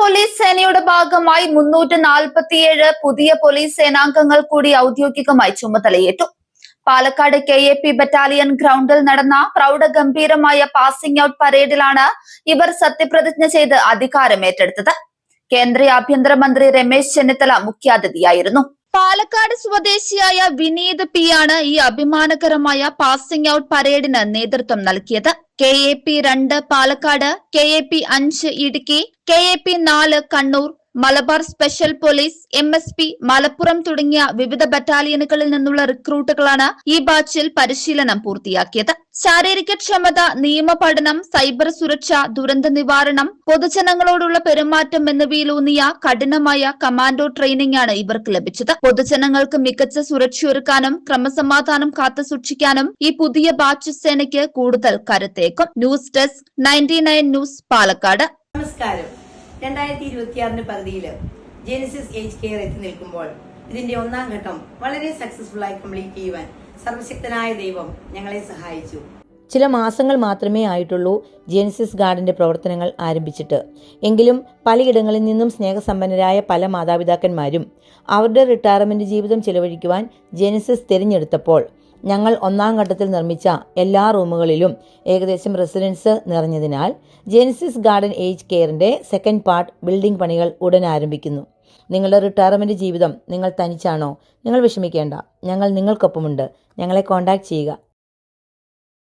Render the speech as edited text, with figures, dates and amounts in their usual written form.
Police സേനയുടെ ഭാഗമായി 347 പുതിയ പോലീസ് സേനാംഗങ്ങൾ കൂടി ഔദ്യോഗികമായി ചുമതലയേറ്റു. പാലക്കാട് KAP ബറ്റാലിയൻ ഗ്രൗണ്ടിൽ നടന്ന പ്രൗഢഗംഭീരമായ പാസിംഗ് ഔട്ട് പരേഡിലാണ് ഇവർ സത്യപ്രതിജ്ഞ ചെയ്ത് അധികാരമേറ്റെടുത്തത്. കേന്ദ്ര ആഭ്യന്തരമന്ത്രി രമേശ് ചെന്നിത്തല മുഖ്യാതിഥിയായിരുന്നു. പാലക്കാട് സ്വദേശിയായ വിനീത് P ആണ് ഈ അഭിമാനകരമായ പാസിംഗ് ഔട്ട് പരേഡിന് നേതൃത്വം നൽകിയത്. KAP 2 Palakkad, KAP 5 Idukki, KAP 4 Kannur, Malabar special police, MSP Malappuram തുടങ്ങിയ വിവിധ ബറ്റാലിയനുകളിൽ നിന്നുള്ള റിക്രൂട്ടുകളാണ് ഈ ബാച്ചിൽ പരിശീലനം പൂർത്തിയാക്കിയത്. ശാരീരികക്ഷമത, നിയമപഠനം, സൈബർ സുരക്ഷ, ദുരന്ത നിവാരണം, പൊതുജനങ്ങളോടുള്ള പെരുമാറ്റം എന്നിവയിലൂന്നിയ കഠിനമായ കമാൻഡോ ട്രെയിനിംഗ് ആണ് ഇവർക്ക് ലഭിച്ചത്. പൊതുജനങ്ങൾക്ക് മികച്ച സുരക്ഷയൊരുക്കാനും ക്രമസമാധാനം കാത്തുസൂക്ഷിക്കാനും ഈ പുതിയ ബാച്ച് സേനയ്ക്ക് കൂടുതൽ കരുത്തേക്കും. News desk 99 news Palakkad. നമസ്കാരം. 2026 പകുതിയിൽ ജെനിസിസ് ഏജ് കെയർ എത്തി നിൽക്കുമ്പോൾ ഇതിന്റെ ഒന്നാം ഘട്ടം വളരെ സക്സസ്ഫുൾ ആയി കംപ്ലീറ്റ് ചെയ്യുവാൻ സർവശക്തനായ ദൈവം ഞങ്ങളെ സഹായിച്ചു. ചില മാസങ്ങൾ മാത്രമേ ആയിട്ടുള്ളൂ ജെനിസിസ് ഗാർഡിന്റെ പ്രവർത്തനങ്ങൾ ആരംഭിച്ചിട്ട്. എങ്കിലും പലയിടങ്ങളിൽ നിന്നും സ്നേഹസമ്പന്നരായ പല മാതാപിതാക്കന്മാരും അവരുടെ റിട്ടയർമെന്റ് ജീവിതം ചെലവഴിക്കുവാൻ ജെനിസിസ് തിരഞ്ഞെടുത്തപ്പോൾ ഞങ്ങൾ ഒന്നാം ഘട്ടത്തിൽ നിർമ്മിച്ച എല്ലാ റൂമുകളിലും ഏകദേശം റെസിഡൻസ് നിറഞ്ഞതിനാൽ ജെനിസിസ് ഗാർഡൻ ഏജ് കെയറിന്റെ സെക്കൻഡ് പാർട്ട് ബിൽഡിംഗ് പണികൾ ഉടൻ ആരംഭിക്കുന്നു. നിങ്ങളുടെ റിട്ടയർമെന്റ് ജീവിതം നിങ്ങൾ തനിച്ചാണോ? നിങ്ങൾ വിഷമിക്കേണ്ട, ഞങ്ങൾ നിങ്ങൾക്കൊപ്പമുണ്ട്. ഞങ്ങളെ കോൺടാക്ട് ചെയ്യുക.